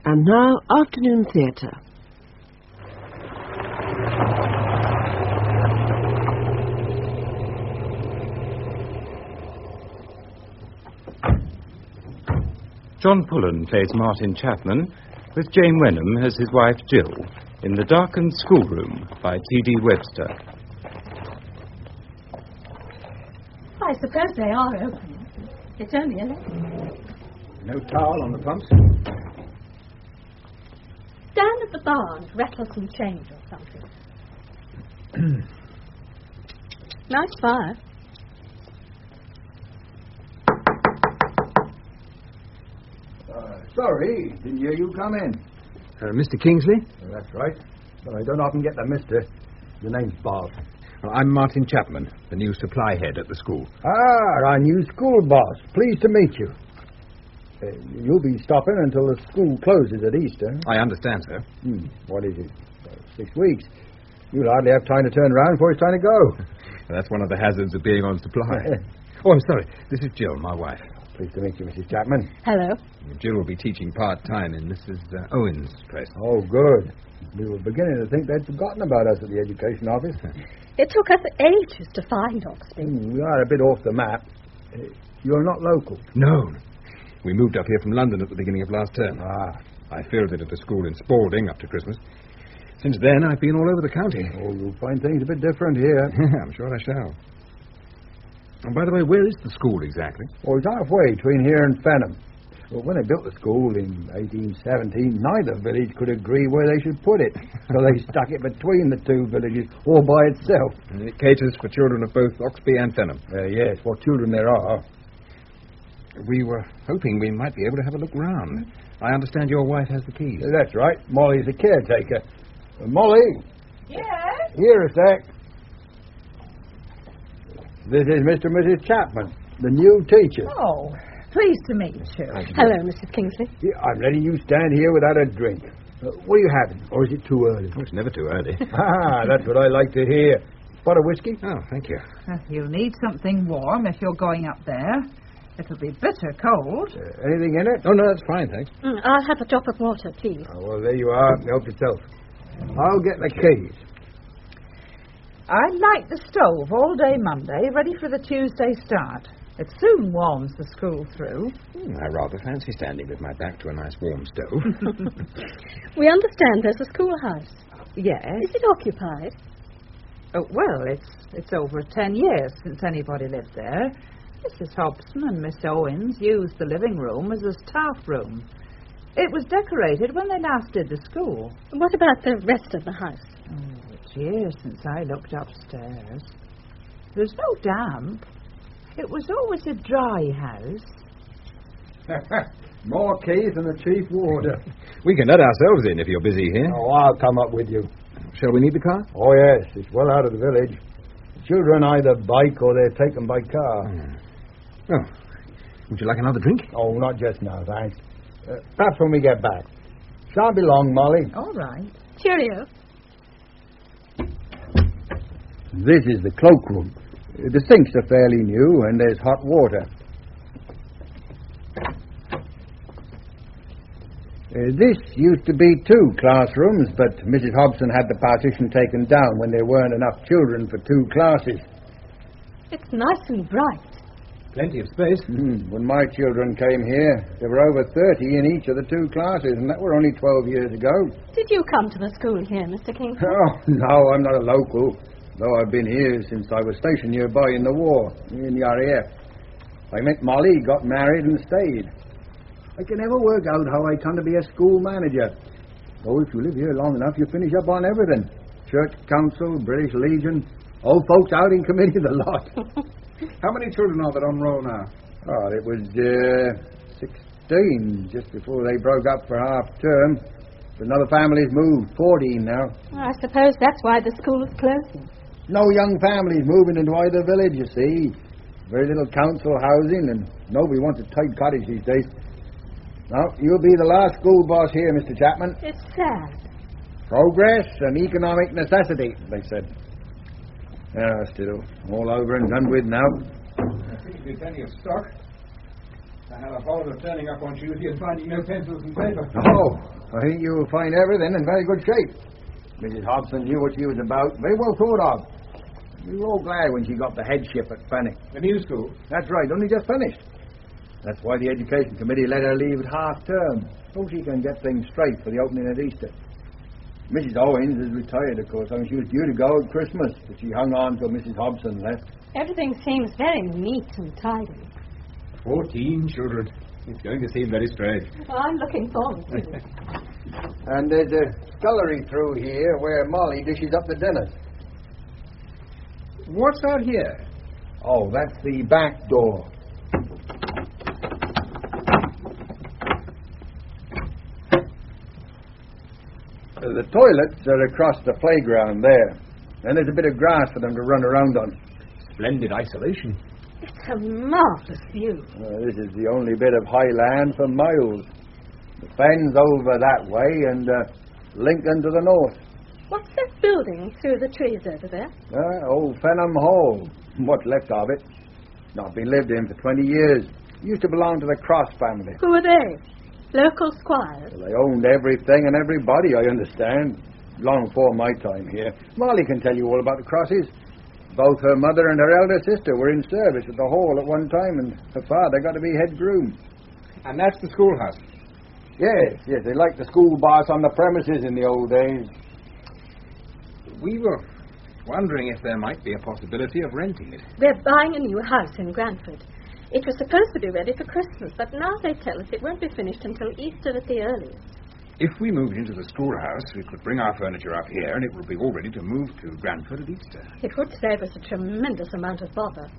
And now, afternoon theatre. John Pullen plays Martin Chapman, with Jane Wenham as his wife Jill, in The Darkened Schoolroom by T.D. Webster. I suppose they are open. It's only 11. No towel on the pumps? Down at the barn, rattle some change or something. Nice fire. Sorry, didn't hear you come in. Mr. Kingsley? That's right. But I don't often get the mister. Your name's Bob. Well, I'm Martin Chapman, the new supply head at the school. Ah, our new school boss. Pleased to meet you. You'll be stopping until the school closes at Easter. I understand, sir. What is it? 6 weeks. You'll hardly have time to turn around before it's time to go. That's one of the hazards of being on supply. Oh, I'm sorry. This is Jill, my wife. Pleased to meet you, Mrs. Chapman. Hello. Jill will be teaching part-time in Mrs. Owen's place. Oh, good. We were beginning to think they'd forgotten about us at the education office. It took us ages to find Oxby. We are a bit off the map. You're not local? No. We moved up here from London at the beginning of last term. Ah. I filled it at a school in Spalding up to Christmas. Since then, I've been all over the county. Oh, you'll find things a bit different here. I'm sure I shall. And by the way, where is the school exactly? Oh, it's halfway between here and Fenham. Well, when they built the school in 1817, neither village could agree where they should put it. So they stuck it between the two villages, all by itself. And it caters for children of both Oxby and Fenham. Yes, what children there are. We were hoping we might be able to have a look round. I understand your wife has the keys. That's right. Molly's the caretaker. Molly? Yes? Here a sec. This is Mr. and Mrs. Chapman, the new teacher. Oh, pleased to meet you. Hello, Mrs. Kingsley. Yeah, I'm letting you stand here without a drink. What are you having? Or is it too early? Oh, it's never too early. That's what I like to hear. Spot of whiskey? Oh, thank you. You'll need something warm if you're going up there. It'll be bitter cold. Anything in it? Oh, no, that's fine, thanks. I'll have a drop of water, please. Oh, well, there you are. Help yourself. I'll get the keys. I'd like the stove all day Monday, ready for the Tuesday start. It soon warms the school through. I rather fancy standing with my back to a nice warm stove. We understand there's a schoolhouse. Yes. Is it occupied? Oh, well, it's over 10 years since anybody lived there. Mrs. Hobson and Miss Owens used the living room as a staff room. It was decorated when they last did the school. What about the rest of the house? Oh, it's years since I looked upstairs. There's no damp. It was always a dry house. More keys than the chief warder. We can let ourselves in if you're busy here. Oh, I'll come up with you. Shall we need the car? Oh, yes. It's well out of the village. The children either bike or they're taken by car. Oh, would you like another drink? Oh, not just now, thanks. Perhaps when we get back. Shan't be long, Molly. All right. Cheerio. This is the cloakroom. The sinks are fairly new, and there's hot water. This used to be 2 classrooms, but Mrs. Hobson had the partition taken down when there weren't enough children for 2 classes. It's nice and bright. Plenty of space. When my children came here, there were over 30 in each of the 2 classes, and that were only 12 years ago. Did you come to the school here, Mr. Kingsley? Oh, no, I'm not a local, though I've been here since I was stationed nearby in the war, in the RAF. I met Molly, got married, and stayed. I can never work out how I come to be a school manager. Though if you live here long enough, you finish up on everything. Church council, British Legion, old folks out in committee, the lot. How many children are there on roll now? Oh, it was 16 just before they broke up for half term. But another family's moved, 14 now. I suppose that's why the school is closing. No young families moving into either village, you see. Very little council housing, and nobody wants a tight cottage these days. Now, you'll be the last school boss here, Mr. Chapman. It's sad. Progress and economic necessity, they said. Still, all over and done with now. There seems to be plenty of stock. I had a horror of turning up on Tuesday and finding no pencils and paper. Oh, I think you will find everything in very good shape. Mrs. Hobson knew what she was about. Very well thought of. We were all glad when she got the headship at Fenwick. The new school? That's right, only just finished. That's why the Education Committee let her leave at half-term, so she can get things straight for the opening at Easter. Mrs. Owens is retired, of course. I mean, she was due to go at Christmas, but she hung on till Mrs. Hobson left. Everything seems very neat and tidy. 14 children. It's going to seem very strange. Well, I'm looking forward to it. And there's a scullery through here where Molly dishes up the dinners. What's out here? Oh, that's the back door. The toilets are across the playground there. And there's a bit of grass for them to run around on. Splendid isolation. It's a marvellous view. This is the only bit of high land for miles. The fens over that way and Lincoln to the north. What's that building through the trees over there? Old Fenham Hall. What's left of it. Not been lived in for 20 years. Used to belong to the Cross family. Who are they? Local squires? Well, they owned everything and everybody, I understand. Long before my time here. Molly can tell you all about the Crosses. Both her mother and her elder sister were in service at the hall at one time, and her father got to be head groom. And that's the schoolhouse? Yes, they liked the school boss on the premises in the old days. We were wondering if there might be a possibility of renting it. They're buying a new house in Granford. It was supposed to be ready for Christmas, but now they tell us it won't be finished until Easter at the earliest. If we moved into the schoolhouse, we could bring our furniture up here, and it would be all ready to move to Granford at Easter. It would save us a tremendous amount of bother.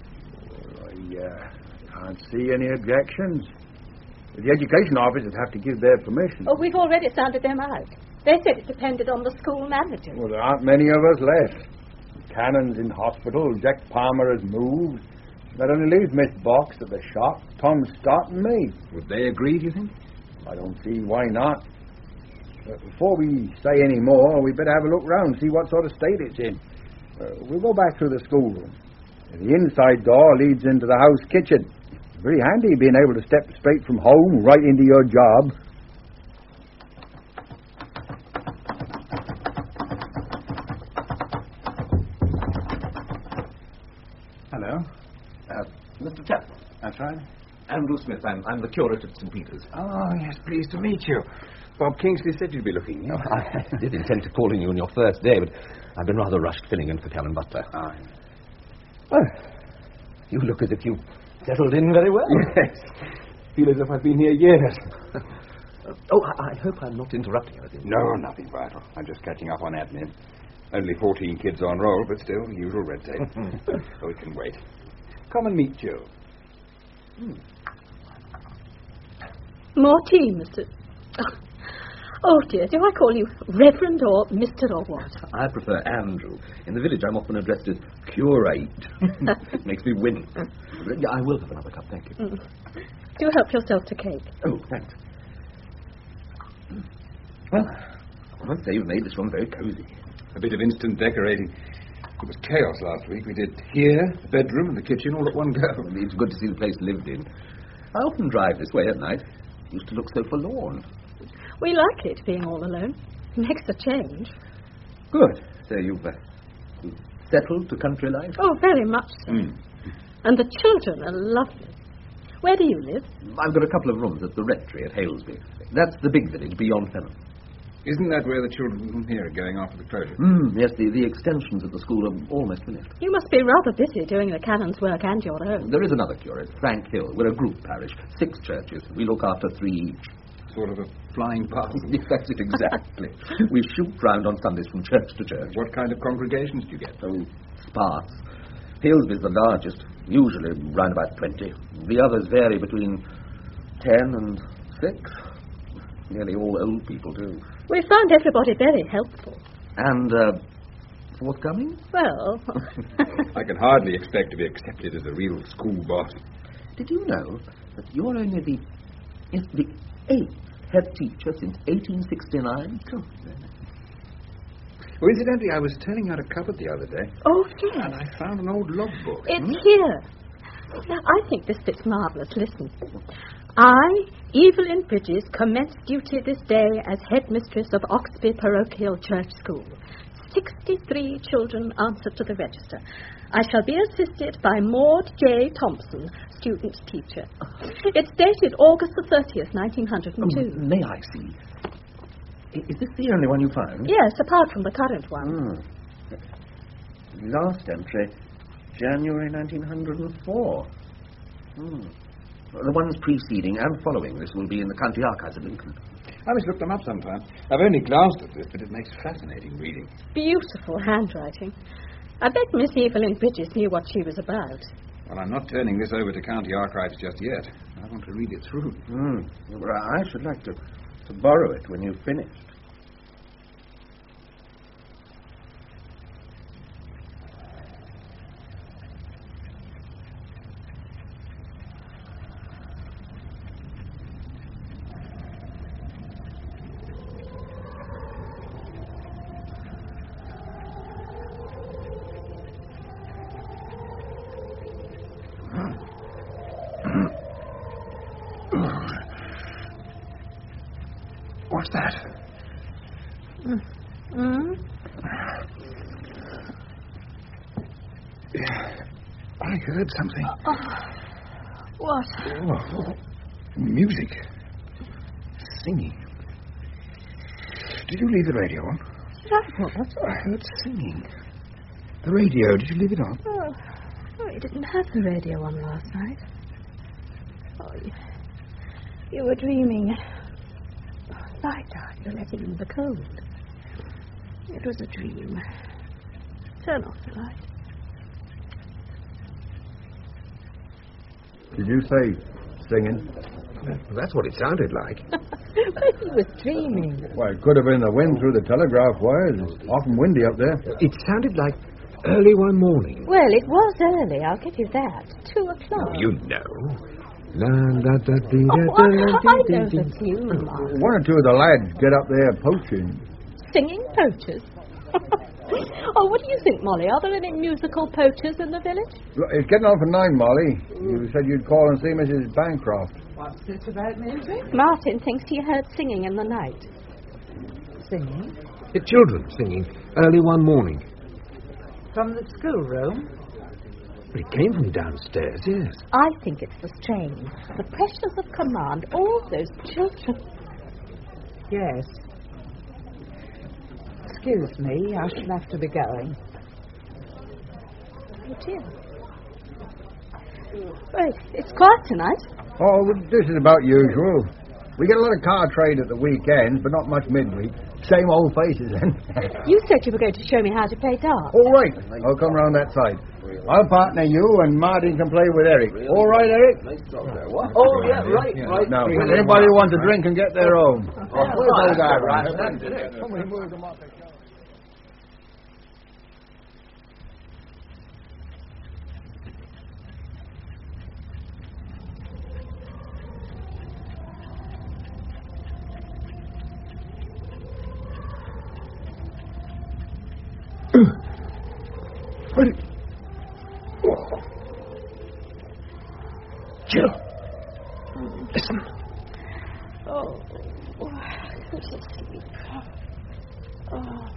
Well, I can't see any objections. The education office would have to give their permission. Oh, we've already sounded them out. They said it depended on the school manager. Well, there aren't many of us left. Cannon's in hospital, Jack Palmer has moved. That only leaves Miss Box at the shop, Tom Stott and me. Would they agree, do you think? I don't see why not. But before we say any more, we better have a look round, see what sort of state it's in. We'll go back through the schoolroom. The inside door leads into the house kitchen. Very handy being able to step straight from home right into your job. Hello. Mr. Chapman. That's right. Andrew Smith. I'm the curate at St. Peter's. Oh, yes, pleased to meet you. Bob Kingsley said you'd be looking. Oh, I did intend to call on you on your first day, but I've been rather rushed filling in for Callan Butler. Well, you look as if you settled in very well. Yes. Feel as if I've been here years. I hope I'm not interrupting anything. No, nothing vital. I'm just catching up on admin. Only 14 kids on roll, but still, usual red tape. So we can wait. Come and meet Joe. More tea, Mr. Oh, dear, do I call you Reverend or Mr. or what? I prefer Andrew. In the village, I'm often addressed as curate. It makes me wince. I will have another cup, thank you. Do help yourself to cake. Oh, thanks. Well, I must say you've made this one very cosy. A bit of instant decorating. It was chaos last week. We did here, the bedroom and the kitchen all at one go. It's good to see the place lived in. I often drive this way at night. It used to look so forlorn. We like it, being all alone. Makes a change. Good. So you've settled to country life? Oh, very much so. And the children are lovely. Where do you live? I've got a couple of rooms at the rectory at Halesby. That's the big village beyond Fenham. Isn't that where the children from here are going after the closure? Yes, the extensions at the school are almost finished. You must be rather busy doing the canon's work and your own. There is another curate, Frank Hill. We're a group parish, 6 churches. We look after 3 each. Sort of a flying parcel. That's it, exactly. We shoot round on Sundays from church to church. What kind of congregations do you get? Oh, sparse. Halesby's the largest, usually round about 20. The others vary between 10 and 6. Nearly all old people, too. We found everybody very helpful. And, forthcoming? Well... I can hardly expect to be accepted as a real school boss. Did you know that you're only the 8th head teacher since 1869? Well, incidentally, I was turning out a cupboard the other day. Oh, yes. And I found an old logbook. It's here. Now, I think this bit's marvellous. Listen. I, Evelyn Bridges, commence duty this day as headmistress of Oxby Parochial Church School. 63 children answer to the register. I shall be assisted by Maud J. Thompson, student teacher. It's dated August the 30th, 1902. May I see? Is this the only one you found? Yes, apart from the current one. Last entry, January 1904. The ones preceding and following this will be in the County Archives of Lincoln. I must look them up sometime. I've only glanced at this, but it makes fascinating reading. Beautiful handwriting. I bet Miss Evelyn Bridges knew what she was about. Well, I'm not turning this over to County Archives just yet. I want to read it through. Well, I should like to borrow it when you've finished. What's that? I heard something. What? Oh, music. Singing. Did you leave the radio on? I heard singing. The radio, did you leave it on? Oh, you didn't have the radio on last night. Oh, you were dreaming. Lie down, you're letting in the cold. It was a dream. Turn off the light. Did you say singing? That's what it sounded like. He was dreaming. Well, it could have been the wind through the telegraph wires. It's often windy up there. It sounded like early one morning. Well, it was early, I'll give you that. 2 o'clock. Oh, you know. I know the tune, Mark. One or two of the lads get up there poaching. Singing poachers? Oh, what do you think, Molly? Are there any musical poachers in the village? Look, it's getting on for 9, Molly. You said you'd call and see Mrs. Bancroft. What's this about music? Martin thinks he heard singing in the night. Singing? The children singing early one morning. From the schoolroom? It came from downstairs, yes. I think it's the strain, the pressures of command, all those children. Yes. Excuse me, I shall have to be going. Oh, dear. Well, it's quiet tonight. Oh, well, this is about usual. We get a lot of car trade at the weekends, but not much midweek. Same old faces, then. You said you were going to show me how to play darts. All right. I'll come round that side. I'll partner you, and Martin can play with Eric. All right, Eric? Nice job there. What? Oh, yeah, right. Now, anybody who wants a drink can get their own. Right. Somebody move them up. Jill, listen. Oh, go to sleep. Oh.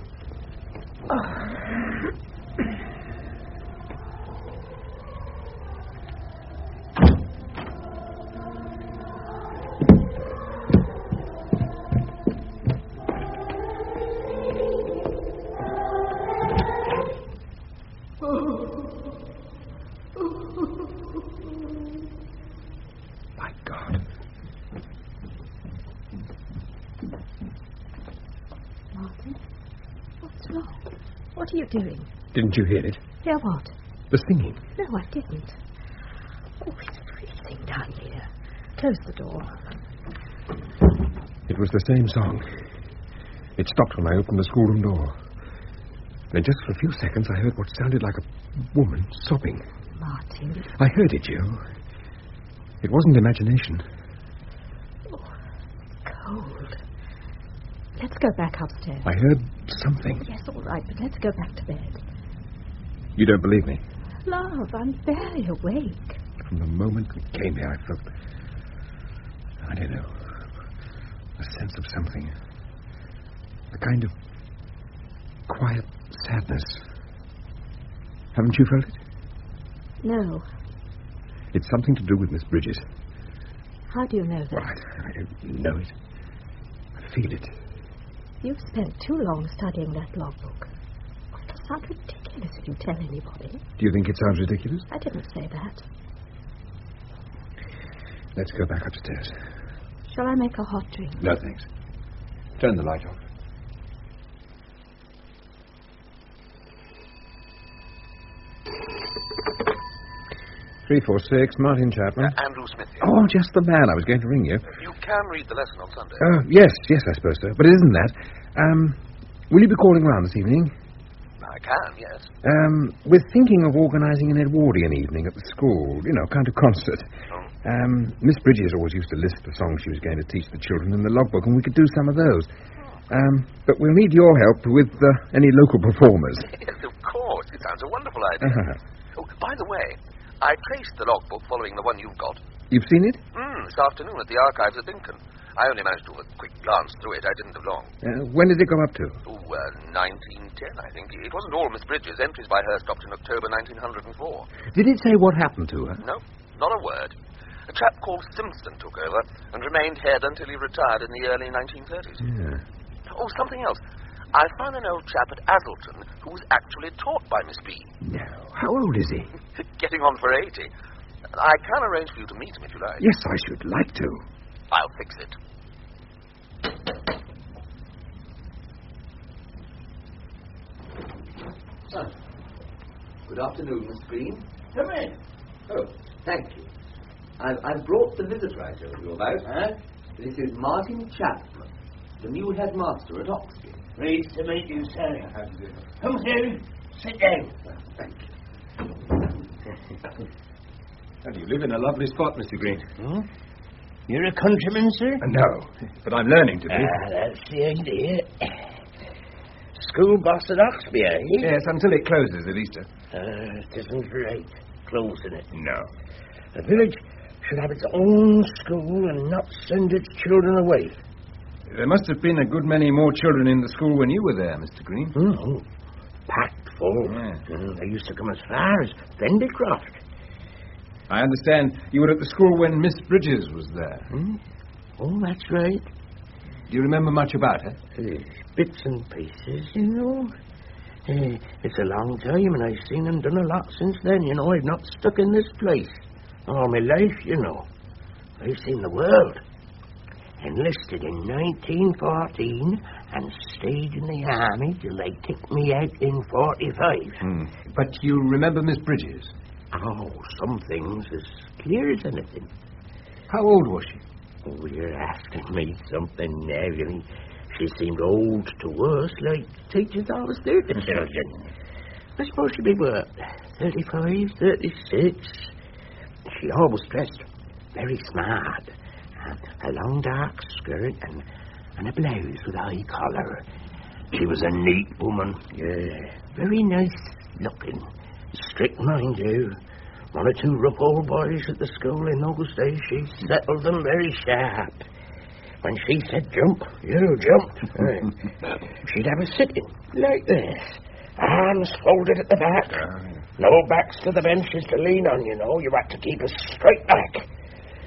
My God. Martin, what's wrong? What are you doing? Didn't you hear it? Hear what? The singing. No, I didn't. Oh, it's freezing down here. Close the door. It was the same song. It stopped when I opened the schoolroom door. Then just for a few seconds I heard what sounded like a woman sobbing. Martin. I heard it, Jill. It wasn't imagination. Oh, it's cold. Let's go back upstairs. I heard something. Yes, all right, but let's go back to bed. You don't believe me? Love, I'm barely awake. From the moment we came here, I felt I don't know. A sense of something. A kind of quiet sadness. Haven't you felt it? No. It's something to do with Miss Bridges. How do you know that? Well, I don't know it. I feel it. You've spent too long studying that logbook. It'll sound ridiculous if you tell anybody. Do you think it sounds ridiculous? I didn't say that. Let's go back upstairs. Shall I make a hot drink? No, thanks. Turn the light off. (346) Martin Chapman. Andrew Smith here. Oh, just the man. I was going to ring you. You can read the lesson on Sunday. Yes, I suppose so. But it isn't that. Will you be calling round this evening? I can, yes. We're thinking of organising an Edwardian evening at the school. You know, kind of concert. Miss Bridges always used to list the songs she was going to teach the children in the logbook, and we could do some of those. But we'll need your help with any local performers. Yes, of course. It sounds a wonderful idea. Oh, by the way, I traced the logbook following the one you've got. You've seen it? This afternoon at the archives at Lincoln. I only managed to have a quick glance through it. I didn't have long. When did it go up to? 1910, I think. It wasn't all Miss Bridges. Entries by her stopped in October 1904. Did it say what happened to her? No, not a word. A chap called Simpson took over and remained head until he retired in the early 1930s. Yeah. Oh, something else. I found an old chap at Azzelton who was actually taught by Miss B. No. How old is he? Getting on for 80. I can arrange for you to meet him if you like. Yes, I should like to. I'll fix it. Good afternoon, Miss Green. Come in. Oh, thank you. I've brought the visitor I told you about. This is Martin Chapman, the new headmaster at Oxford. Pleased to meet you, sir. Come through. Sit down. Thank you. And you live in a lovely spot, Mr. Green. You're a countryman, sir? No, but I'm learning to be. That's the idea. School boss at Oxford, eh? Yes, until it closes at Easter. It isn't right, closing it. No. The village should have its own school and not send its children away. There must have been a good many more children in the school when you were there, Mr. Green. Packed full. Yeah. They used to come as far as Fendycroft. I understand you were at the school when Miss Bridges was there. Oh, that's right. Do you remember much about her? Bits and pieces, you know. It's a long time, and I've seen and done a lot since then, you know. I've not stuck in this place all my life, you know. I've seen the world. Enlisted in 1914 and stayed in the army till they kicked me out in 45. But you remember Miss Bridges? Oh, some things as clear as anything. How old was she? Oh, you're asking me something now. I mean, she seemed old to us, like teachers always do to children. I suppose she'd be, 35, 36. She always dressed very smart. A long dark skirt and a blouse with a high collar. She was a neat woman. Yeah, very nice looking. Strict, mind you. One or two rough old boys at the school in those days, she settled them very sharp. When she said jump, you jumped. She'd have us sitting like this, arms folded at the back. No backs to the benches to lean on, you know. You had to keep us straight back.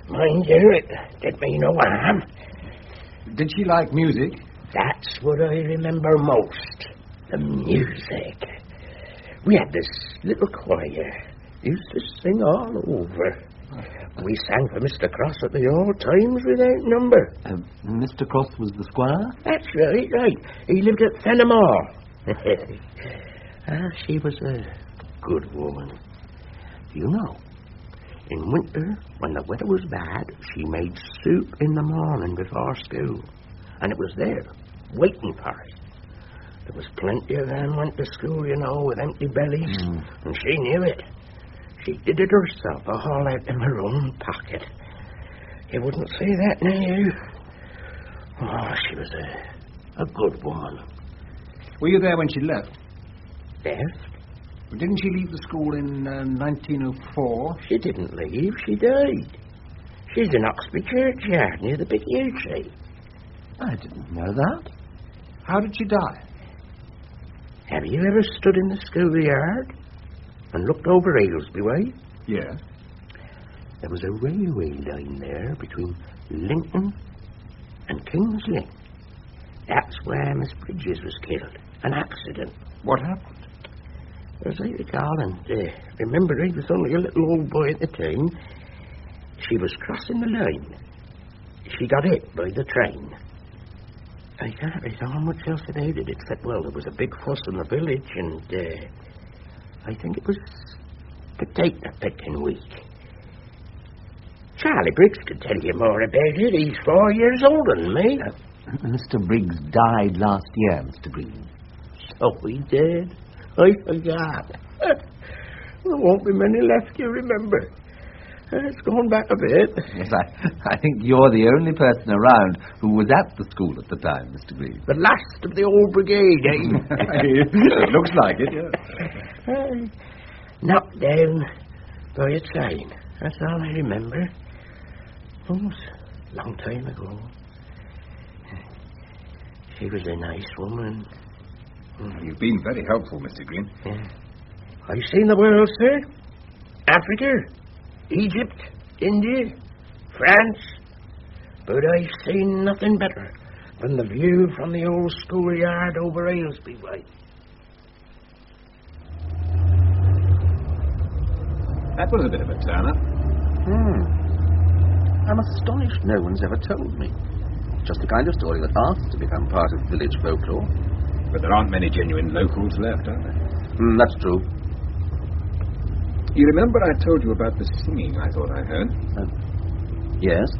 Mind you, it did me no harm. Did she like music? That's what I remember most. The music. We had this little choir. Used to sing all over. We sang for Mr. Cross at the old times without number. Mr. Cross was the squire? That's right. He lived at Fenimore. She was a good woman. You know, in winter, when the weather was bad, she made soup in the morning before school. And it was there, waiting for us. There was plenty of them went to school, you know, with empty bellies. And she knew it. She did it herself, all out in her own pocket. You wouldn't say that now. Oh, she was a good woman. Were you there when she left? Left? Didn't she leave the school in 1904? She didn't leave. She died. She's in Oxby churchyard near the big yew tree. I didn't know that. How did she die? Have you ever stood in the schoolyard and looked over Aylesby way? Yes. There was a railway line there between Lincoln and King's Lynn. That's where Miss Bridges was killed. An accident. What happened? As I recall, and remember, I was only a little old boy at the time. She was crossing the line. She got hit by the train. I can't recall much else about it, except, well, there was a big fuss in the village, and I think it was potato picking week. Charlie Briggs could tell you more about it. He's 4 years older than me. Mr. Briggs died last year, Mr. Green. So he did. I forgot. There won't be many left, you remember. It's going back a bit. Yes, I think you're the only person around who was at the school at the time, Mr. Green. The last of the old brigade, eh? It looks like it, yeah. Knocked down by a train. That's all I remember. Oh, it was a long time ago. She was a nice woman. You've been very helpful, Mr. Green. Yeah. I've seen the world, sir. Africa, Egypt, India, France. But I've seen nothing better than the view from the old schoolyard over Aylesby way. That was a bit of a turn-up. I'm astonished no one's ever told me. Just the kind of story that asks to become part of village folklore. But there aren't many genuine locals left, are there? That's true. You remember I told you about the singing I thought I heard? Yes.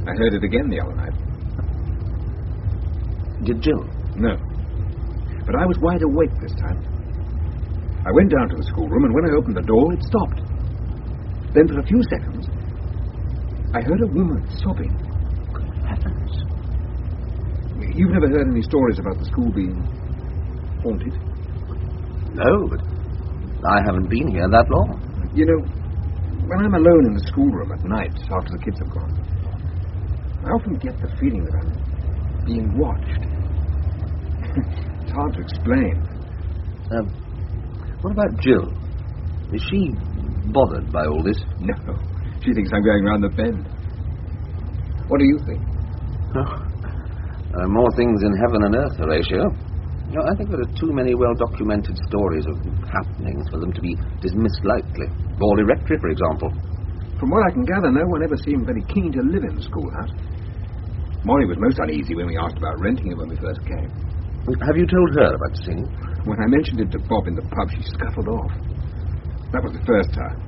I heard it again the other night. Did Jill? No. But I was wide awake this time. I went down to the schoolroom, and when I opened the door, it stopped. Then for a few seconds, I heard a woman sobbing. Good heavens. You've never heard any stories about the school being haunted? No, but I haven't been here that long. You know, when I'm alone in the schoolroom at night after the kids have gone, I often get the feeling that I'm being watched. It's hard to explain. What about Jill? Is she bothered by all this? No. She thinks I'm going round the bend. What do you think? More things in heaven and earth, Horatio. No, I think there are too many well-documented stories of happenings for them to be dismissed lightly. Borley Rectory, for example. From what I can gather, no one ever seemed very keen to live in the schoolhouse. Molly was most uneasy when we asked about renting it when we first came. Have you told her about the singing? When I mentioned it to Bob in the pub, she scuttled off. That was the first time.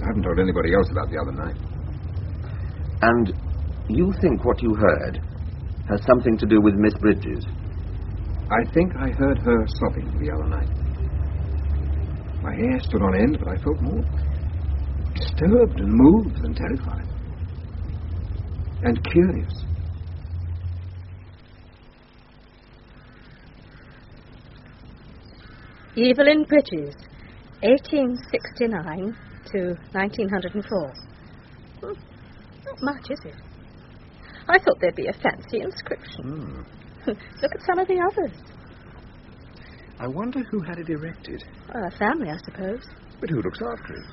I haven't told anybody else about the other night. And you think what you heard has something to do with Miss Bridges? I think I heard her sobbing the other night. My hair stood on end, but I felt more disturbed and moved than terrified. And curious. Evelyn Bridges, 1869 to 1904. Not much, is it? I thought there'd be a fancy inscription. Look at some of the others. I wonder who had it erected. A family, I suppose. But who looks after it?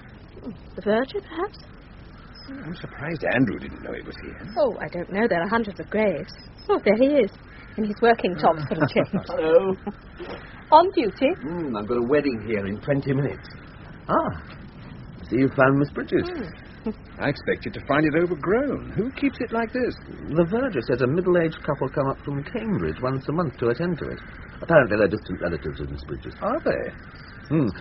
The Virgin, perhaps? I'm surprised Andrew didn't know it was here. Oh, I don't know. There are hundreds of graves. Oh, there he is, in his working tops for a change. Hello. On duty. I've got a wedding here in 20 minutes. So you found Miss Bridges? I expected to find it overgrown. Who keeps it like this? The verger says a middle-aged couple come up from Cambridge once a month to attend to it. Apparently they're distant relatives of Miss Bridges. Are they?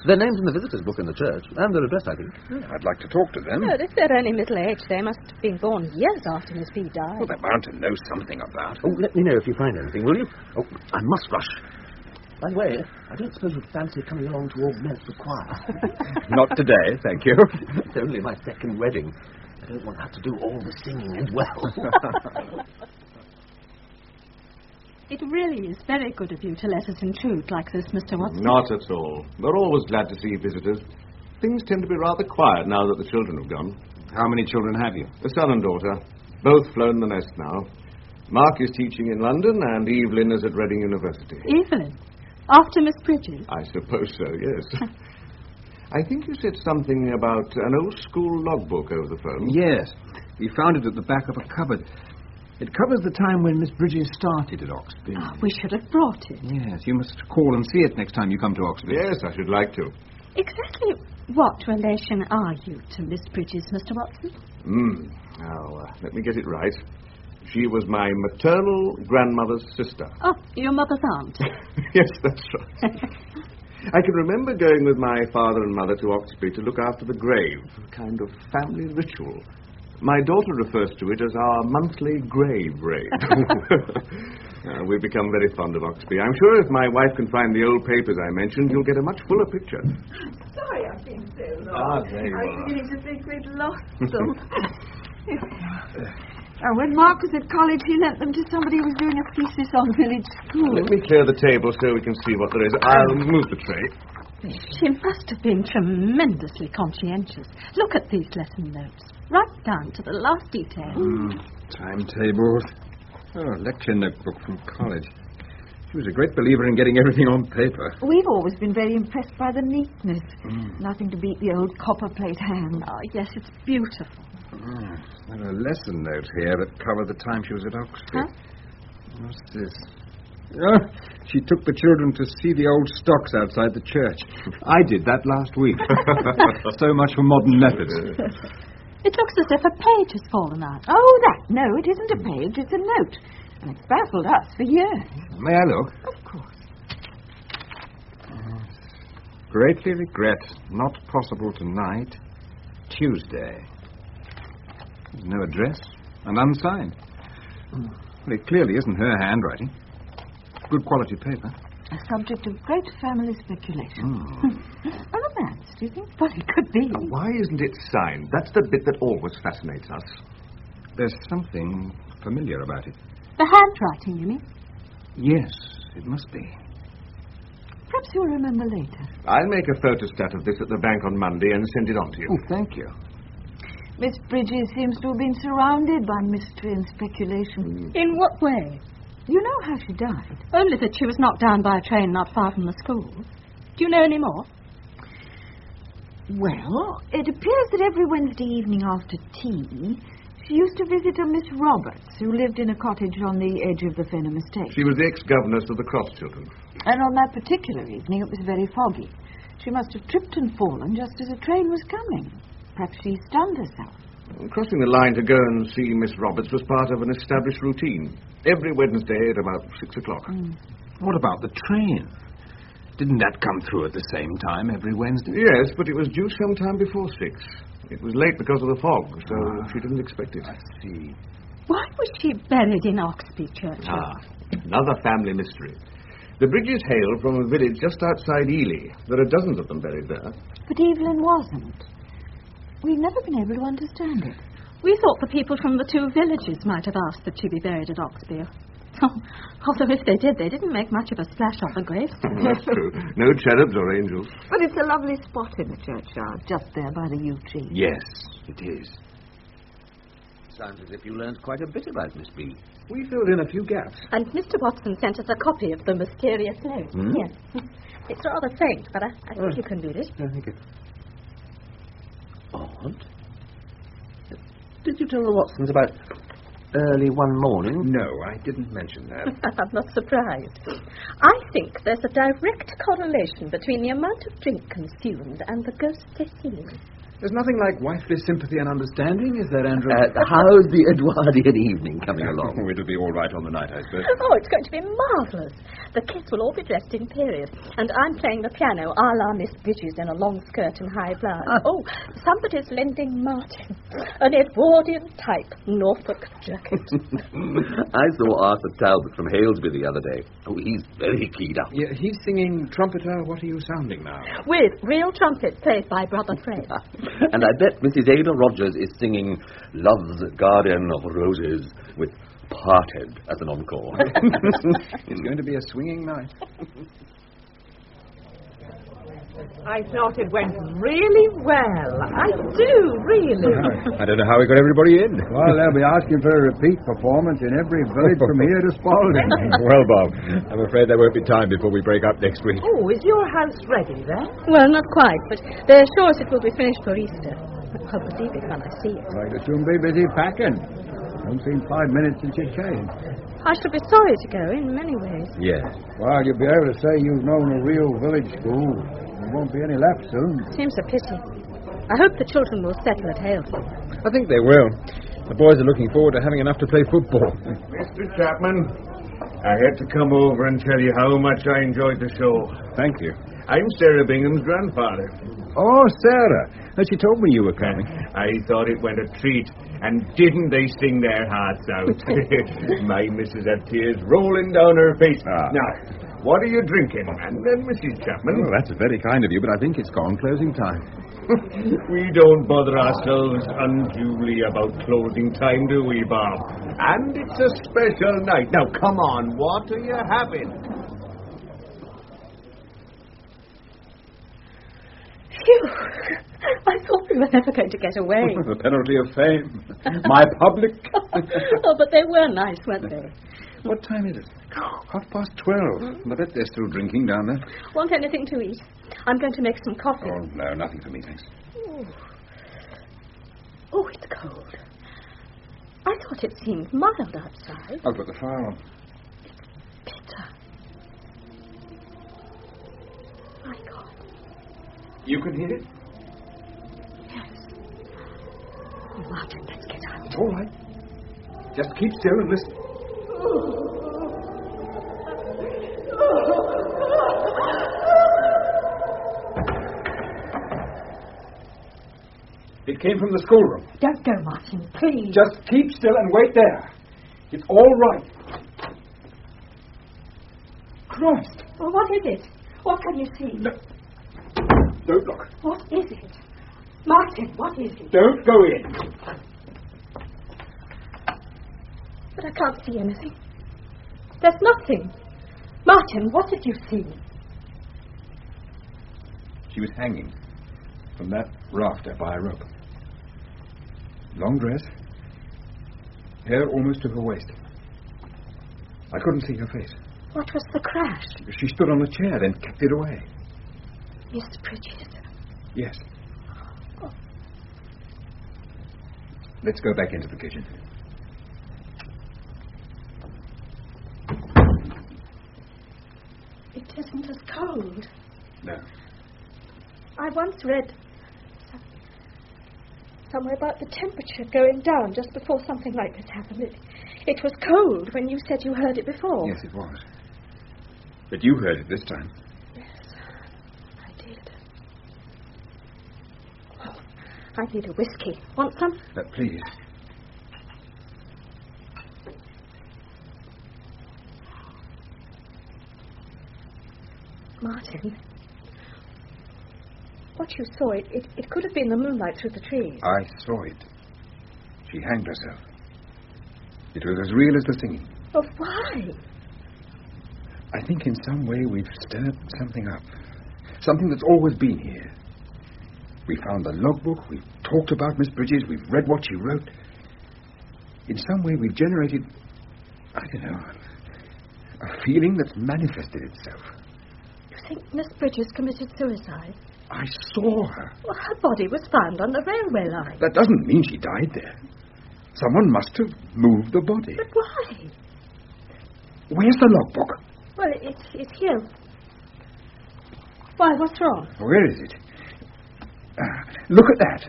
Their name's in the visitors' book in the church, and their address, I think. I'd like to talk to them. Well, if they're only middle-aged, they must have been born years after Miss B died. Well, they're bound to know something about it. Oh, let me know if you find anything, will you? Oh, I must rush. By the way, I don't suppose you'd fancy coming along to augment the choir. Not today, thank you. It's only my second wedding. I don't want to have to do all the singing as well. It really is very good of you to let us intrude like this, Mr. Watson. Not at all. We're always glad to see visitors. Things tend to be rather quiet now that the children have gone. How many children have you? A son and daughter. Both flown the nest now. Mark is teaching in London, and Evelyn is at Reading University. Evelyn? After Miss Bridges? I suppose so, yes. I think you said something about an old school logbook over the phone. Yes. We found it at the back of a cupboard. It covers the time when Miss Bridges started at Oxford. Oh, we should have brought it. Yes, you must call and see it next time you come to Oxford. Yes, I should like to. Exactly what relation are you to Miss Bridges, Mr. Watson? Now, let me get it right. She was my maternal grandmother's sister. Oh, your mother's aunt? Yes, that's right. I can remember going with my father and mother to Oxford to look after the grave, a kind of family ritual. My daughter refers to it as our monthly grave raid. We've become very fond of Oxford. I'm sure if my wife can find the old papers I mentioned, you'll get a much fuller picture. Sorry I've been so long. There you I was are. beginning to think we'd lost them. When Mark was at college, he lent them to somebody who was doing a thesis on village school. Let me clear the table so we can see what there is. I'll move the tray. She must have been tremendously conscientious. Look at these lesson notes, right down to the last detail. Timetables. Oh, lecture notebook from college. She was a great believer in getting everything on paper. We've always been very impressed by the neatness. Nothing to beat the old copper-plate hand. Oh, yes, it's beautiful. There are lesson notes here that cover the time she was at Oxford. What's this? Oh, she took the children to see the old stocks outside the church. I did that last week. So much for modern methods. It looks as if a page has fallen out. Oh, that? No, it isn't a page, it's a note. And it's baffled us for years. May I look? Of course. Greatly regret, not possible tonight. Tuesday. There's no address and unsigned. Well, it clearly isn't her handwriting. Good quality paper. A subject of great family speculation. A romance, do you think? Well, it could be. Why isn't it signed? That's the bit that always fascinates us. There's something familiar about it. The handwriting, you mean? Yes, it must be. Perhaps you'll remember later. I'll make a photostat of this at the bank on Monday and send it on to you. Oh, thank you. Miss Bridges seems to have been surrounded by mystery and speculation. In what way? You know how she died? Only that she was knocked down by a train not far from the school. Do you know any more? Well, it appears that every Wednesday evening after tea, she used to visit a Miss Roberts, who lived in a cottage on the edge of the Fenham estate. She was the ex-governess of the Cross children. And on that particular evening, it was very foggy. She must have tripped and fallen just as a train was coming. Perhaps she stunned herself. Crossing the line to go and see Miss Roberts was part of an established routine. Every Wednesday at about 6 o'clock. What about the train? Didn't that come through at the same time every Wednesday? Yes, but it was due some time before 6. It was late because of the fog, so she didn't expect it. I see. Why was she buried in Oxby Church? Another family mystery. The Bridges hail from a village just outside Ely. There are dozens of them buried there. But Evelyn wasn't. We've never been able to understand it. We thought the people from the 2 villages might have asked that she be buried at Oxby. Although if they did, they didn't make much of a splash off the gravestone. That's true. No cherubs or angels. But it's a lovely spot in the churchyard, just there by the yew tree. Yes, it is. Sounds as if you learned quite a bit about Miss B. We filled in a few gaps. And Mr. Watson sent us a copy of The Mysterious Note. Yes. It's rather faint, but I think you can read it. Thank you. Odd. Did you tell the Watsons about early one morning? No, I didn't mention that. I'm not surprised. I think there's a direct correlation between the amount of drink consumed and the ghosts they're seeing. There's nothing like wifely sympathy and understanding, is there, Andrew? How's the Edwardian evening coming along? It'll be all right on the night, I suppose. Oh, it's going to be marvellous. The kids will all be dressed in period, and I'm playing the piano a la Miss Bridges in a long skirt and high blouse. Oh, somebody's lending Martin an Edwardian type Norfolk jacket. I saw Arthur Talbot from Halesby the other day. Oh, he's very keyed up. Yeah, he's singing Trumpeter, What Are You Sounding Now? With real trumpet played by Brother Fred. And I bet Mrs. Ada Rogers is singing Love's Guardian of Roses with Parted as an encore. It's going to be a swinging night. I thought it went really well. I do, really. I don't know how we got everybody in. Well, they'll be asking for a repeat performance in every village from here to Spalding. Well, Bob, I'm afraid there won't be time before we break up next week. Oh, is your house ready then? Well, not quite, but they're sure it will be finished for Easter. I'll believe it when I see it. Like to soon be busy packing. Don't seem 5 minutes since you came. I shall be sorry to go in many ways. Yes. Well, you'll be able to say you've known a real village school. There won't be any left soon. Seems a pity. I hope the children will settle at Halesville. I think they will. The boys are looking forward to having enough to play football. Mr. Chapman, I had to come over and tell you how much I enjoyed the show. Thank you. I'm Sarah Bingham's grandfather. Oh, Sarah. She told me you were coming. I thought it went a treat. And didn't they sing their hearts out? My missus had tears rolling down her face. Now, what are you drinking? And then Mrs. Chapman. Oh, that's very kind of you, but I think it's gone closing time. We don't bother ourselves unduly about closing time, do we, Bob? And it's a special night. Now, come on, what are you having? Phew! I thought we were never going to get away. The penalty of fame. My public. Oh, but they were nice, weren't they? What time is it? 12:30. I bet they're still drinking down there. Want anything to eat? I'm going to make some coffee. Oh, no, nothing for me, thanks. Oh, it's cold. I thought it seemed mild outside. I'll put the fire on. Bitter. My God. You can hear it? Yes. Oh, Martin, let's get out. It's all right. Just keep still and listen. It came from the schoolroom. Don't go, Martin, please. Just keep still and wait there. It's all right. Christ. Well, what is it? What can you see? No. Don't look. What is it? Martin, what is it? Don't go in. But I can't see anything. There's nothing. Martin, what did you see? She was hanging from that rafter by a rope. Long dress, hair almost to her waist. I couldn't see her face. What was the crash? She stood on a chair, then kicked it away. Miss Bridges. Yes. Oh. Let's go back into the kitchen. It isn't as cold. No. I once read somewhere about the temperature going down just before something like this happened. It was cold when you said you heard it before. Yes, it was. But you heard it this time. Yes, I did. Oh, I need a whiskey. Want some? Please. Martin, what you saw, it could have been the moonlight through the trees. I saw it. She hanged herself. It was as real as the singing. Oh, why? I think in some way we've stirred something up. Something that's always been here. We found the logbook, we've talked about Miss Bridges, we've read what she wrote. In some way we've generated, I don't know, a feeling that's manifested itself. You think Miss Bridges committed suicide? I saw her. Well, her body was found on the railway line. That doesn't mean she died there. Someone must have moved the body. But why? Where's the logbook? Well, it's here. Why, what's wrong? Where is it? Look at that.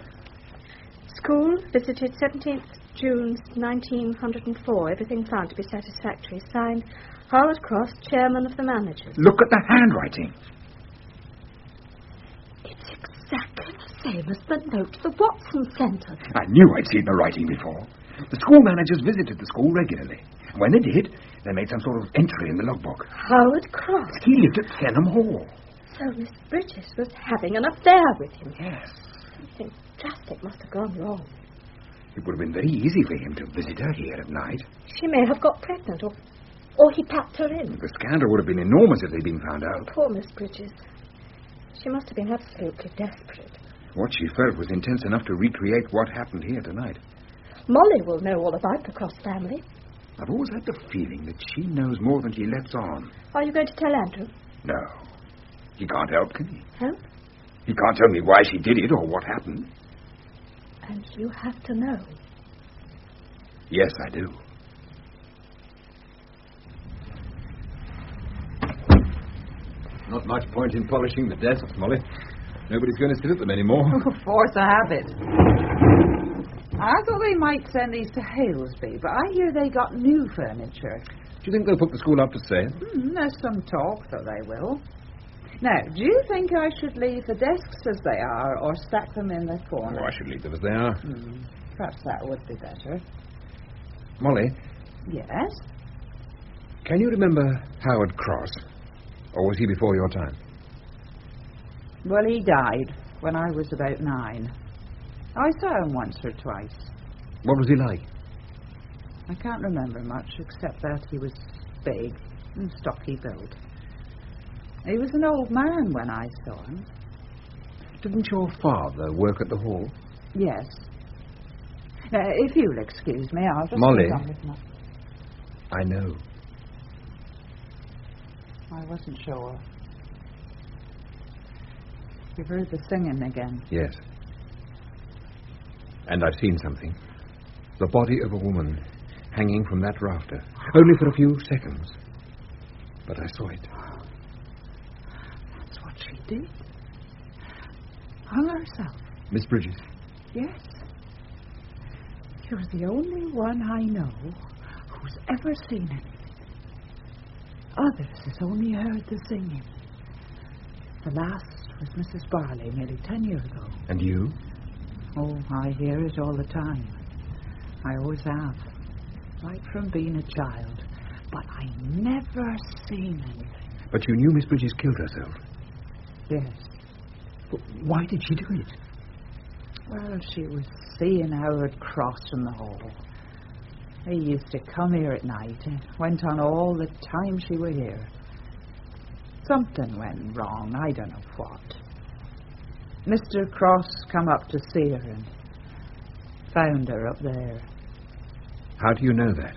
School visited 17th June 1904. Everything found to be satisfactory. Signed, Howard Cross, chairman of the managers. Look at the handwriting. It's exactly the same as the note the Watson sent us. I knew I'd seen the writing before. The school managers visited the school regularly. When they did, they made some sort of entry in the logbook. Howard Cross? He lived at Fenham Hall. So Miss Bridges was having an affair with him. Yes. Something drastic must have gone wrong. It would have been very easy for him to visit her here at night. She may have got pregnant, or he packed her in. The scandal would have been enormous if they'd been found out. Poor Miss Bridges. She must have been absolutely desperate. What she felt was intense enough to recreate what happened here tonight. Molly will know all about the Cross family. I've always had the feeling that she knows more than she lets on. Are you going to tell Andrew? No. He can't help, can he? Help? He can't tell me why she did it or what happened. And you have to know. Yes, I do. Not much point in polishing the desks, Molly. Nobody's going to sit at them anymore. Force of habit. I thought they might send these to Halesby, but I hear they got new furniture. Do you think they'll put the school up for sale? There's some talk that they will. Now, do you think I should leave the desks as they are or stack them in the corner? Oh, I should leave them as they are. Perhaps that would be better. Molly? Yes? Can you remember Howard Cross? Or was he before your time? Well, he died when I was about 9. I saw him once or twice. What was he like? I can't remember much, except that he was big and stocky built. He was an old man when I saw him. Didn't your father work at the hall? Yes. If you'll excuse me, I'll just... Molly, get on with my... I know. I wasn't sure. You've heard the singing again? Yes. And I've seen something. The body of a woman hanging from that rafter. Only for a few seconds. But I saw it. That's what she did. Hung herself. Miss Bridges? Yes. You're the only one I know who's ever seen anything. Others has only heard the singing. The last was Mrs. Barley nearly 10 years ago. And you? Oh, I hear it all the time. I always have. Right from being a child. But I never seen anything. But you knew Miss Bridges killed herself? Yes. But why did she do it? Well, she was seeing Howard Cross from the hall. He used to come here at night and went on all the time she were here. Something went wrong, I don't know what. Mr. Cross come up to see her and found her up there. How do you know that?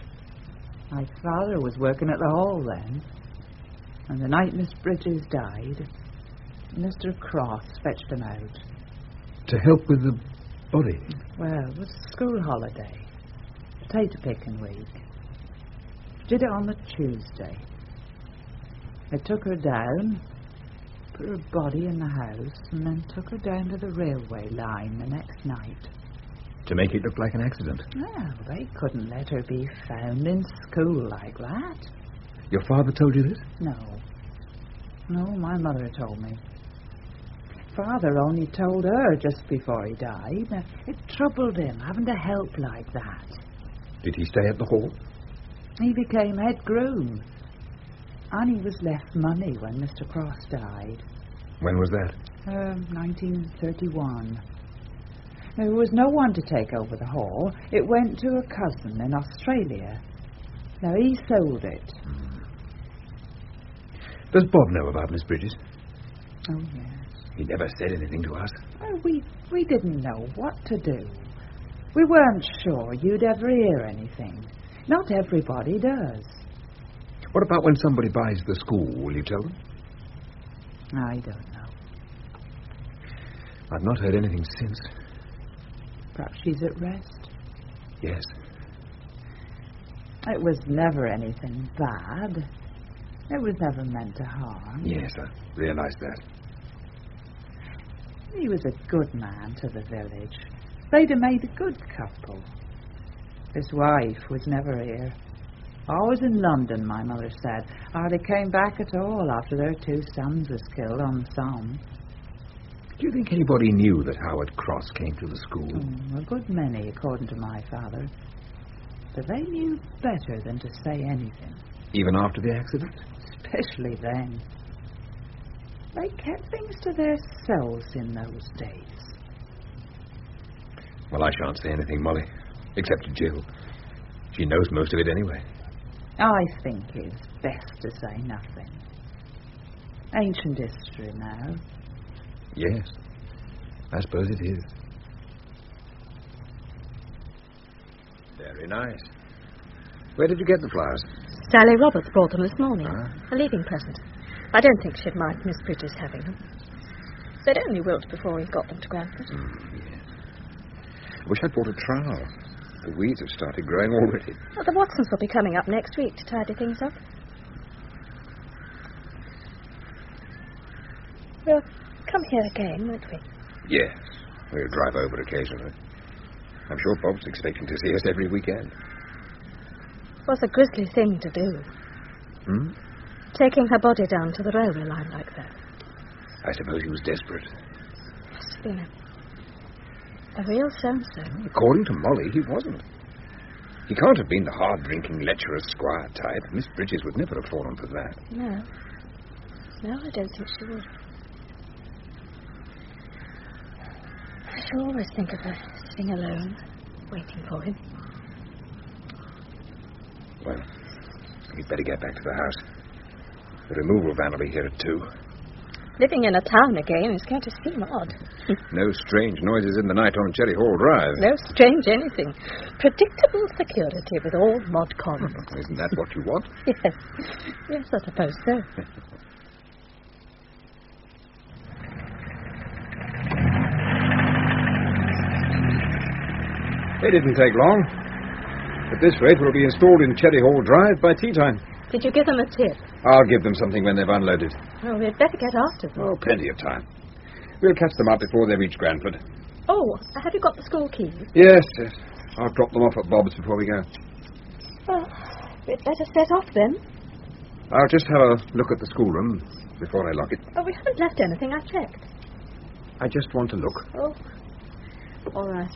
My father was working at the hall then. And the night Miss Bridges died, Mr. Cross fetched him out. To help with the body? Well, it was school holiday. Potato picking week. Did it on the Tuesday. They took her down, put her body in the house, and then took her down to the railway line the next night. To make it look like an accident? Well, they couldn't let her be found in school like that. Your father told you this? No. No, my mother told me. Father only told her just before he died. Now, it troubled him having to help like that. Did he stay at the hall? He became head groom. And he was left money when Mr. Cross died. When was that? 1931. There was no one to take over the hall. It went to a cousin in Australia. Now, he sold it. Does Bob know about Miss Bridges? Oh, yes. He never said anything to us. Well, we didn't know what to do. We weren't sure you'd ever hear anything. Not everybody does. What about when somebody buys the school? Will you tell them? I don't know. I've not heard anything since. Perhaps she's at rest? Yes. It was never anything bad. It was never meant to harm. Yes, I realize that. He was a good man to the village. They'd have made a good couple. His wife was never here. Always in London, my mother said. Hardly came back at all after their 2 sons was killed on the Somme. Do you think anybody knew that Howard Cross came to the school? A good many, according to my father. But they knew better than to say anything. Even after the accident? Especially then. They kept things to themselves in those days. Well, I shan't say anything, Molly. Except to Jill. She knows most of it anyway. I think it's best to say nothing. Ancient history now. Yes, I suppose it is. Very nice. Where did you get the flowers? Sally Roberts brought them this morning. A leaving present. I don't think she'd mind Miss Bridges having them. They'd only wilt before we got them to Grandford. Yes. I wish I'd bought a trowel. The weeds have started growing already. Well, the Watsons will be coming up next week to tidy things up. We'll come here again, won't we? Yes. We'll drive over occasionally. I'm sure Bob's expecting to see us every weekend. It was a grisly thing to do. Taking her body down to the railway line like that. I suppose he was desperate. Must have been a real so-and-so. According to Molly, he wasn't. He can't have been the hard-drinking, lecherous squire type. Miss Bridges would never have fallen for that. No. No, I don't think she would. I shall always think of her sitting alone, waiting for him. Well, we'd better get back to the house. The removal van will be here at 2. Living in a town again is going to seem odd. No strange noises in the night on Cherry Hall Drive. No strange anything. Predictable security with all mod cons. Isn't that what you want? Yes. Yes, I suppose so. It didn't take long. At this rate, we'll be installed in Cherry Hall Drive by tea time. Did you give them a tip? I'll give them something when they've unloaded. Oh, we'd better get after them. Oh, plenty of time. We'll catch them up before they reach Grandford. Oh, have you got the school keys? Yes, yes. I'll drop them off at Bob's before we go. Well, we'd better set off then. I'll just have a look at the schoolroom before I lock it. Oh, we haven't left anything. I've checked. I just want to look. Oh, all right.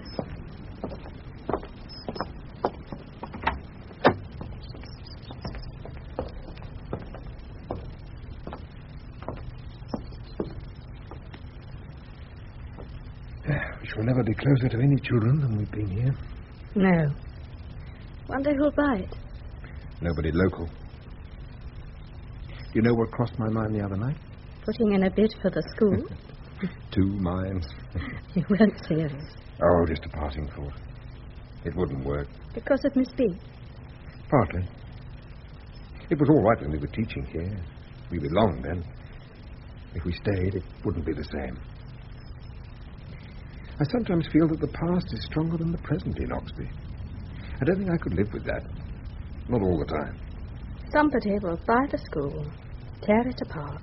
We shall never be closer to any children than we've been here. No. Wonder who'll buy it. Nobody local. You know what crossed my mind the other night? Putting in a bid for the school? 2 minds. You weren't serious. Oh, just a passing thought. It wouldn't work. Because of Miss B? Partly. It was all right when we were teaching here. We belonged then. If we stayed, it wouldn't be the same. I sometimes feel that the past is stronger than the present in Oxby. I don't think I could live with that. Not all the time. Somebody will buy the school, tear it apart,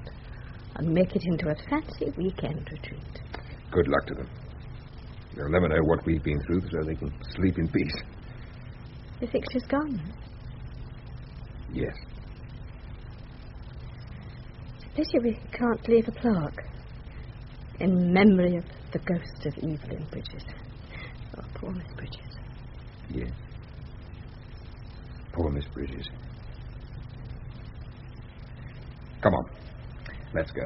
and make it into a fancy weekend retreat. Good luck to them. They'll never know what we've been through, so they can sleep in peace. You think she's gone? Yes. Pity we can't leave a plaque in memory of the ghost of Evelyn Bridges. Oh, poor Miss Bridges. Yes. Poor Miss Bridges. Come on. Let's go.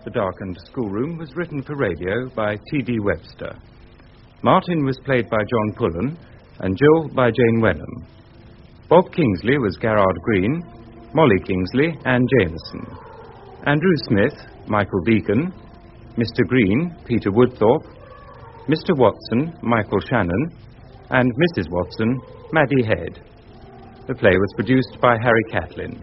The Darkened Schoolroom was written for radio by T.D. Webster. Martin was played by John Pullen and Jill by Jane Wenham. Bob Kingsley was Garrard Green, Molly Kingsley, Anne Jameson. Andrew Smith, Michael Deacon, Mr. Green, Peter Woodthorpe, Mr. Watson, Michael Shannon, and Mrs. Watson, Maddie Head. The play was produced by Harry Catlin.